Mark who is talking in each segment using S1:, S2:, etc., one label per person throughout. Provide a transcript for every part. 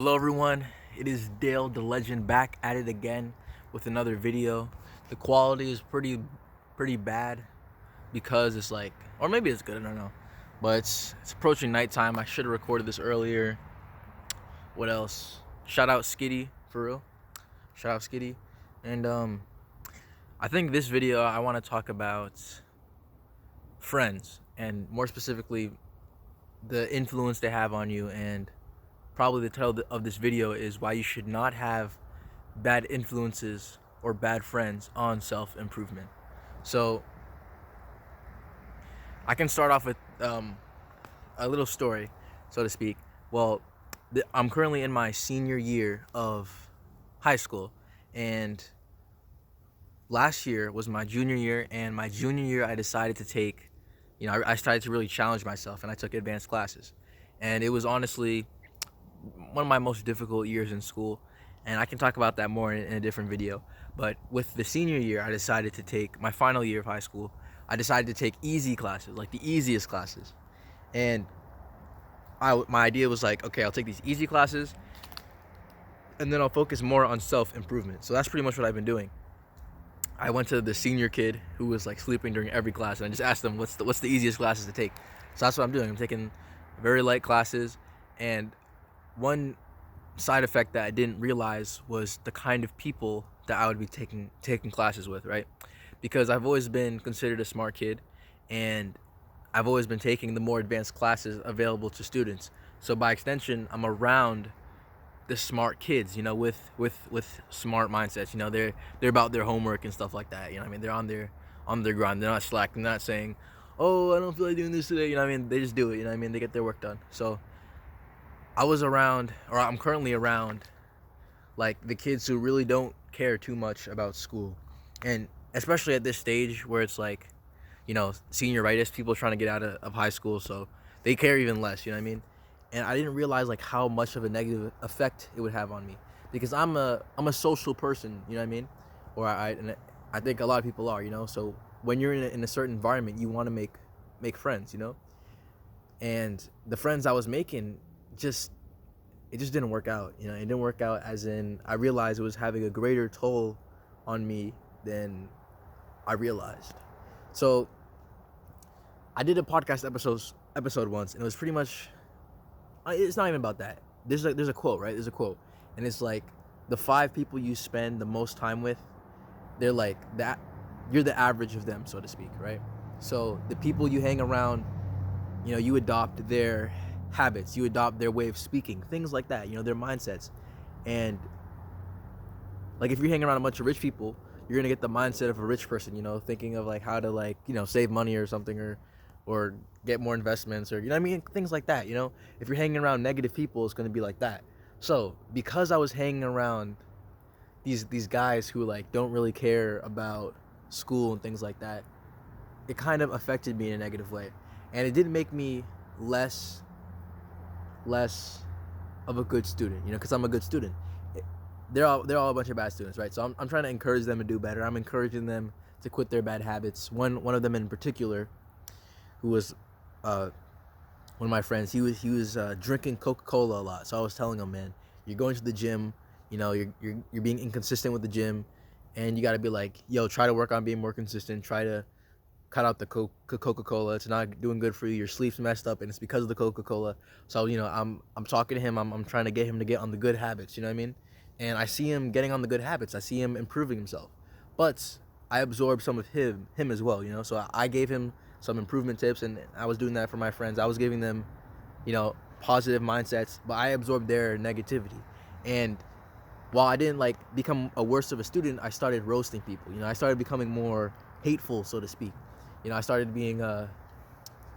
S1: Hello everyone, it is Dale the Legend back at it again with another video. The quality is pretty bad because it's like, or maybe it's good, I don't know. But it's approaching nighttime. I should have recorded this earlier. What else? Shout out Skitty, for real. Shout out Skitty. And I think this video I want to talk about friends, and more specifically the influence they have on you. And probably the title of this video is why you should not have bad influences or bad friends on self-improvement. So I can start off with a little story, so to speak. Well, I'm currently in my senior year of high school, and last year was my junior year. And my junior year I decided to take, I started to really challenge myself, and I took advanced classes. And it was honestly one of my most difficult years in school, and I can talk about that more in a different video. But with the senior year, I decided to take my final year of high school. I decided to take easy classes, like the easiest classes. And my idea was like, okay, I'll take these easy classes, and then I'll focus more on self-improvement. So that's pretty much what I've been doing. I went to the senior kid who was like sleeping during every class, and I just asked them what's the easiest classes to take. So that's what I'm doing. I'm taking very light classes, and one side effect that I didn't realize was the kind of people that I would be taking classes with, right? Because I've always been considered a smart kid, and I've always been taking the more advanced classes available to students. So by extension, I'm around the smart kids, with smart mindsets. They're about their homework and stuff like that. They're on their grind. They're not slacking. They're not saying, "Oh, I don't feel like doing this today." They just do it. They get their work done. So I was around, or I'm currently around, like the kids who really don't care too much about school. And especially at this stage where it's like, senioritis, people trying to get out of high school, so they care even less, you know what I mean? And I didn't realize like how much of a negative effect it would have on me, because I'm a social person, you know what I mean? Or I think a lot of people are, so when you're in a certain environment, you want to make friends, and the friends I was making, just it just didn't work out. It didn't work out, as in I realized it was having a greater toll on me than I realized. So I did a podcast episode once, and it was pretty much, it's not even about that. There's a quote, right? There's a quote, and it's like, the 5 people you spend the most time with, they're like that. You're the average of them, so to speak, right? So the people you hang around, you adopt their habits, you adopt their way of speaking, things like that, their mindsets. And like, if you hang around a bunch of rich people, you're gonna get the mindset of a rich person, thinking of like how to, like, save money or something, or get more investments, or things like that. If you're hanging around negative people, it's gonna be like that. So because I was hanging around these guys who like don't really care about school and things like that, it kind of affected me in a negative way. And it didn't make me less of a good student, because I'm a good student. They're all a bunch of bad students, right? So I'm trying to encourage them to do better. I'm encouraging them to quit their bad habits. One of them in particular, who was one of my friends, he was drinking Coca-Cola a lot. So I was telling him, man, you're going to the gym, you're being inconsistent with the gym, and you got to be like, yo, try to work on being more consistent. Try to cut out the Coca-Cola. It's not doing good for you. Your sleep's messed up, and it's because of the Coca-Cola. So I'm talking to him. I'm trying to get him to get on the good habits. You know what I mean? And I see him getting on the good habits. I see him improving himself. But I absorbed some of him as well. So I gave him some improvement tips, and I was doing that for my friends. I was giving them, positive mindsets, but I absorbed their negativity. And while I didn't like become a worse of a student, I started roasting people. I started becoming more hateful, so to speak. I started being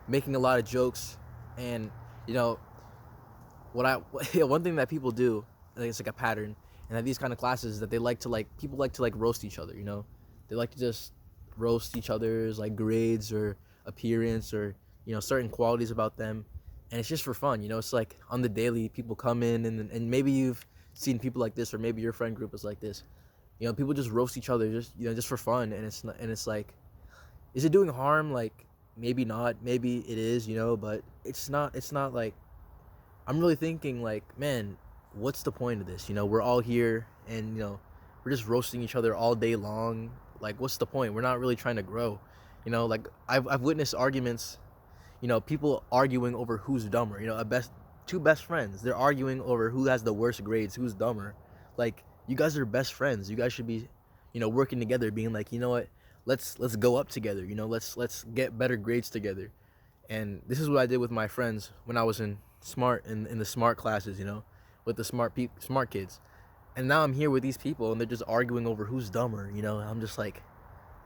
S1: making a lot of jokes. And what I one thing that people do, like, it's like a pattern, and at these kind of classes, that people like to like roast each other. They like to just roast each other's like grades or appearance, or certain qualities about them, and it's just for fun. It's like on the daily, people come in, and maybe you've seen people like this, or maybe your friend group is like this. People just roast each other, just for fun. And it's like, is it doing harm? Like, maybe not, maybe it is, but it's not like, I'm really thinking like, man, what's the point of this? We're all here, and we're just roasting each other all day long. Like, what's the point? We're not really trying to grow. Like I've witnessed arguments, people arguing over who's dumber. Two best friends, they're arguing over who has the worst grades, who's dumber. Like, you guys are best friends. You guys should be, working together, being like, what, let's go up together. Let's get better grades together. And this is what I did with my friends when I was in the smart classes, with the smart kids. And now I'm here with these people, and they're just arguing over who's dumber. I'm just like,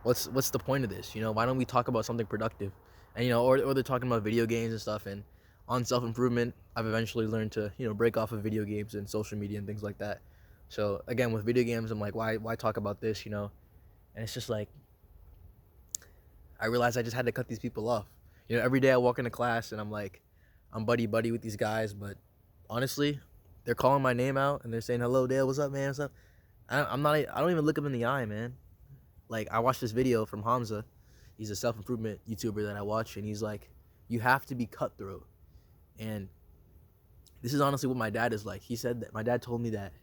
S1: what's the point of this? Why don't we talk about something productive? And or they're talking about video games and stuff. And on self-improvement, I've eventually learned to break off of video games and social media and things like that. So again, with video games, I'm like, why talk about this? And it's just like, I realized I just had to cut these people off. Every day I walk into class and I'm like, I'm buddy with these guys, but honestly, they're calling my name out and they're saying, "Hello, Dale, what's up, man? What's up?" I don't even look them in the eye, man. Like, I watched this video from Hamza. He's a self-improvement YouTuber that I watch, and he's like, you have to be cutthroat. And this is honestly what my dad is like. He said that, my dad told me that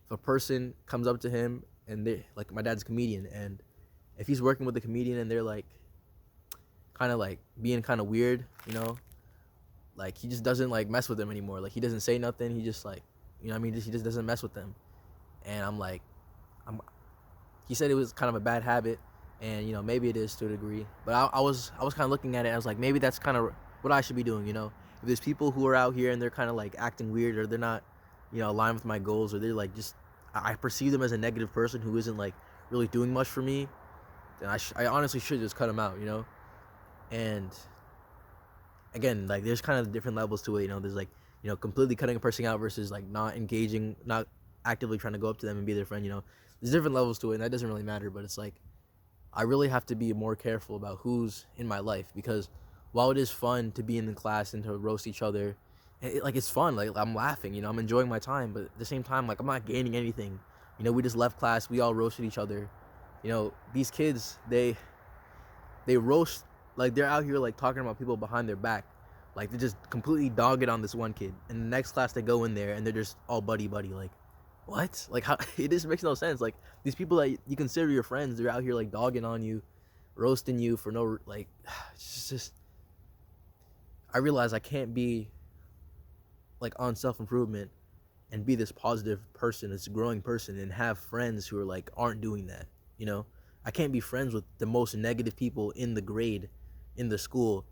S1: if a person comes up to him and they, like, my dad's a comedian, and if he's working with a comedian and they're like kind of like being kind of weird, like, he just doesn't like mess with them anymore. Like, he doesn't say nothing. He just like, what I mean, he just doesn't mess with them. And I'm like, he said it was kind of a bad habit, and maybe it is to a degree. But I was kind of looking at it. I was like, maybe that's kind of what I should be doing. If there's people who are out here and they're kind of like acting weird, or they're not, aligned with my goals, or they're like, just, I perceive them as a negative person who isn't like really doing much for me, then I honestly should just cut them out. And again, like, there's kind of different levels to it. There's like, completely cutting a person out versus like not engaging, not actively trying to go up to them and be their friend. There's different levels to it, and that doesn't really matter. But it's like, I really have to be more careful about who's in my life, because while it is fun to be in the class and to roast each other, it's fun. Like, I'm laughing, I'm enjoying my time, but at the same time, like, I'm not gaining anything. We just left class, we all roasted each other. These kids, they roast, like, they're out here like talking about people behind their back. Like, they just completely dog it on this one kid. And the next class they go in there and they're just all buddy. Like, what? Like, how? It just makes no sense. Like, these people that you consider your friends, they're out here like dogging on you, roasting you for no, like, it's just, I realize I can't be like on self-improvement and be this positive person, this growing person, and have friends who are like, aren't doing that. I can't be friends with the most negative people in the grade, in the school,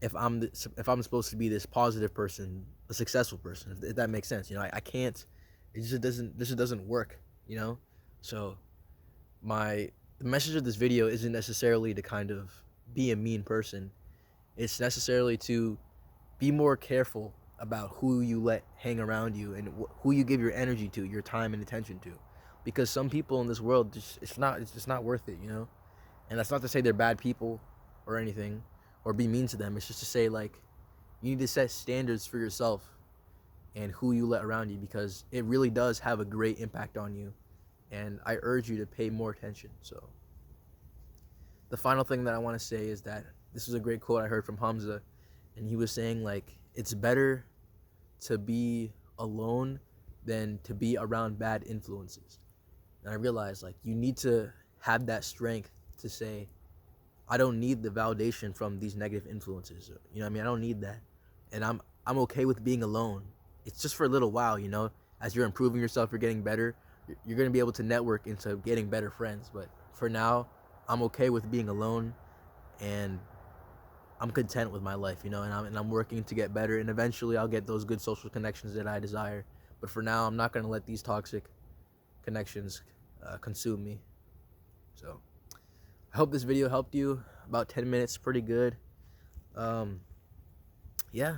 S1: if I'm supposed to be this positive person, a successful person, if that makes sense. I can't. It just doesn't work. So the message of this video isn't necessarily to kind of be a mean person. It's necessarily to be more careful about who you let hang around you, and who you give your energy to, your time and attention to, because some people in this world, it's just not worth it. And that's not to say they're bad people or anything, or be mean to them. It's just to say, like, you need to set standards for yourself and who you let around you, because it really does have a great impact on you. And I urge you to pay more attention. So the final thing that I want to say is that this is a great quote I heard from Hamza, and he was saying, like, it's better to be alone than to be around bad influences. And I realized, like, you need to have that strength to say, I don't need the validation from these negative influences. I don't need that. And I'm okay with being alone. It's just for a little while, as you're improving yourself, you're getting better, you're going to be able to network into getting better friends. But for now, I'm okay with being alone, and I'm content with my life, and I'm working to get better, and eventually I'll get those good social connections that I desire. But for now, I'm not going to let these toxic connections consume me. So I hope this video helped you. About 10 minutes, pretty good. Yeah.